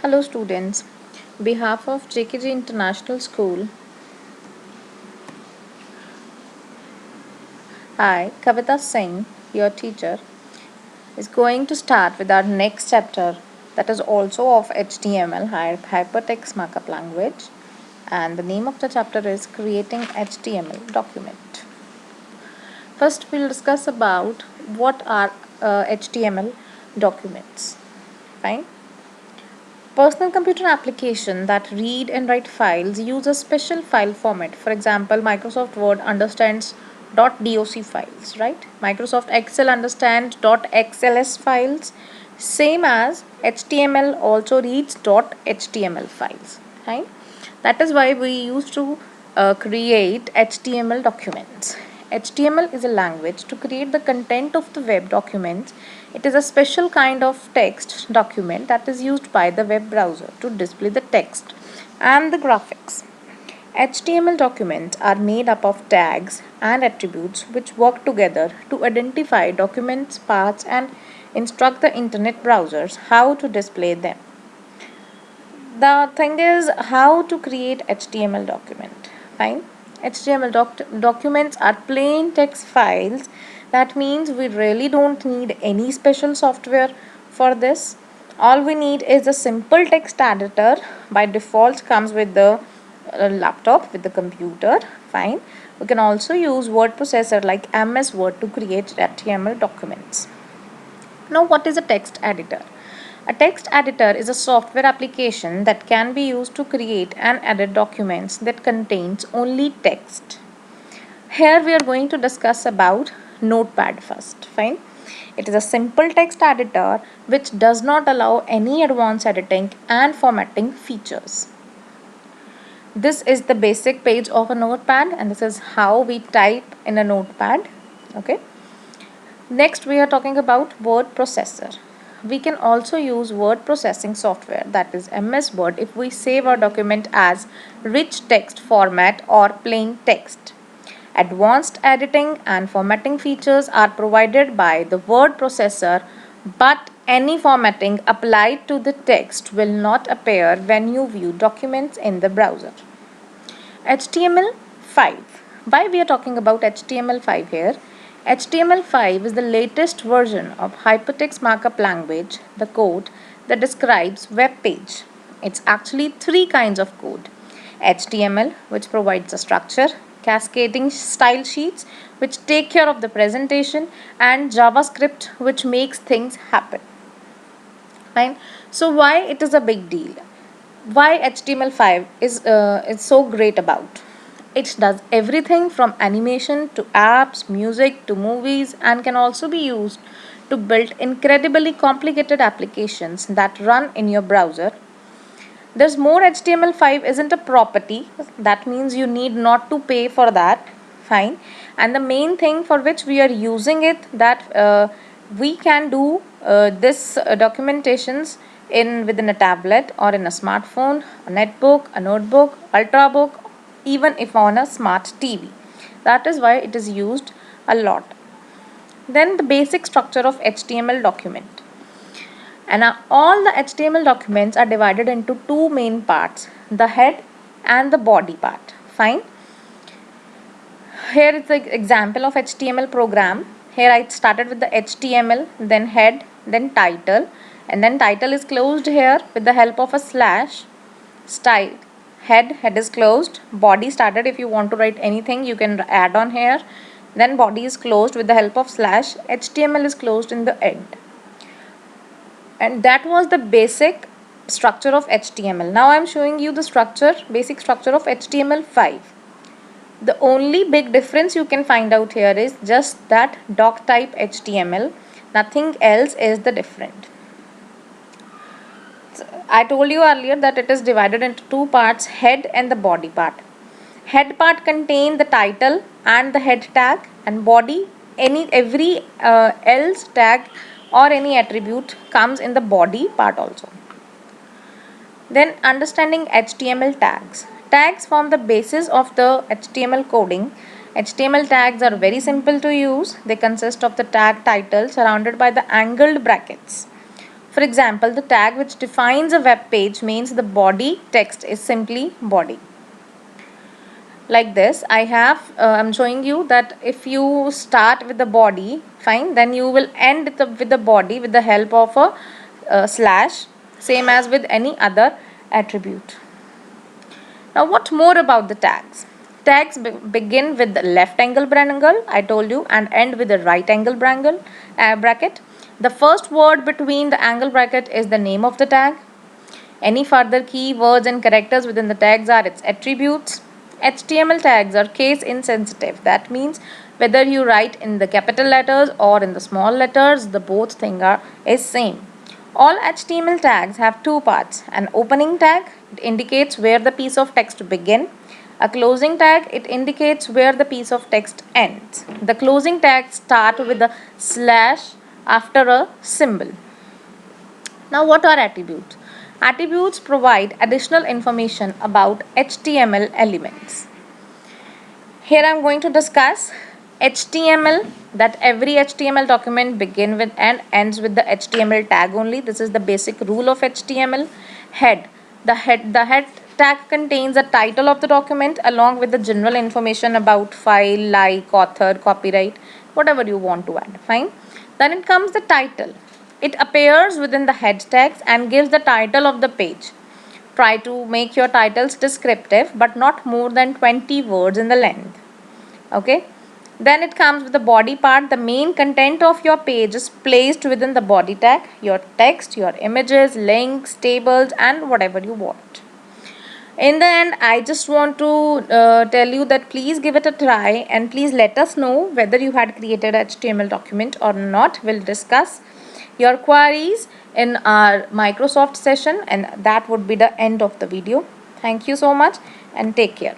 Hello students, behalf of JKG International School, I, Kavita Singh, your teacher, is going to start with our next chapter that is also of HTML, Hypertext Markup Language, and the name of the chapter is Creating HTML Document. First we'll discuss about what are HTML documents. Fine. Personal computer application that read and write files use a special file format. For example, Microsoft Word understands .doc files, right? Microsoft Excel understands .xls files. Same as HTML also reads .html files, right? That is why we used to create HTML documents. HTML is a language to create the content of the web documents. It is a special kind of text document that is used by the web browser to display the text and the graphics. HTML documents are made up of tags and attributes which work together to identify documents, paths, and instruct the internet browsers how to display them. The thing is how to create HTML document. Fine. HTML documents are plain text files. That means we really don't need any special software for this. All we need is a simple text editor. By default comes with the laptop, with the computer. Fine. We can also use word processor like MS Word to create HTML documents. Now, what is a text editor? A text editor is a software application that can be used to create and edit documents that contains only text. Here we are going to discuss about Notepad first. Fine. It is a simple text editor which does not allow any advanced editing and formatting features. This is the basic page of a notepad and this is how we type in a notepad. Okay. Next we are talking about word processor. We can also use word processing software, that is MS Word, if we save our document as rich text format or plain text. Advanced editing and formatting features are provided by the word processor, but any formatting applied to the text will not appear when you view documents in the browser. HTML5. Why we are talking about HTML5 here? HTML5 is the latest version of hypertext markup language, the code that describes web page. It's actually three kinds of code. HTML, which provides a structure, cascading style sheets, which take care of the presentation, and JavaScript, which makes things happen. Fine. So why it is a big deal? Why HTML5 is so great about? It does everything from animation to apps, music to movies, and can also be used to build incredibly complicated applications that run in your browser. There's more. HTML5 isn't a property, that means you need not to pay for that. Fine. And the main thing for which we are using it, that we can do this documentations in within a tablet or in a smartphone, a netbook, a notebook, ultrabook, even if on a smart TV. That is why it is used a lot. Then the basic structure of HTML document. And all the HTML documents are divided into two main parts, the head and the body part. Fine. Here is the example of HTML program. Here I started with the HTML, then head, then title, and then title is closed here with the help of a slash. Style, head is closed. Body started. If you want to write anything, you can add on here. Then body is closed with the help of slash. HTML is closed in the end. And that was the basic structure of HTML. Now I am showing you the basic structure of HTML5. The only big difference you can find out here is just that doc type HTML. Nothing else is the different. I told you earlier that it is divided into two parts, head and the body part. Head part contain the title and the head tag, and body every else tag or any attribute comes in the body part also. Then understanding HTML tags. Tags form the basis of the HTML coding. HTML tags are very simple to use. They consist of the tag title surrounded by the angled brackets. For example, the tag which defines a web page means the body text is simply body. Like this, I'm showing you that if you start with the body, fine, then you will end with the body with the help of a slash, same as with any other attribute. Now, what more about the tags? Tags begin with the left angle bracket, I told you, and end with the right angle bracket. The first word between the angle bracket is the name of the tag. Any further key words and characters within the tags are its attributes. HTML tags are case insensitive. That means whether you write in the capital letters or in the small letters, the both thing is same. All HTML tags have two parts. An opening tag, it indicates where the piece of text begins. A closing tag, it indicates where the piece of text ends. The closing tags start with a slash after a symbol. Now, what are attributes? Attributes provide additional information about HTML elements. Here I am going to discuss HTML, that every HTML document begins with and ends with the HTML tag only. This is the basic rule of HTML. Head. The head tag contains the title of the document along with the general information about file, like, author, copyright, whatever you want to add. Fine. Then it comes the title. It appears within the head tags and gives the title of the page. Try to make your titles descriptive but not more than 20 words in the length. Okay. Then it comes with the body part. The main content of your page is placed within the body tag. Your text, your images, links, tables, and whatever you want. In the end, I just want to tell you that please give it a try and please let us know whether you had created an HTML document or not. We'll discuss your queries in our Microsoft session, and that would be the end of the video. Thank you so much and take care.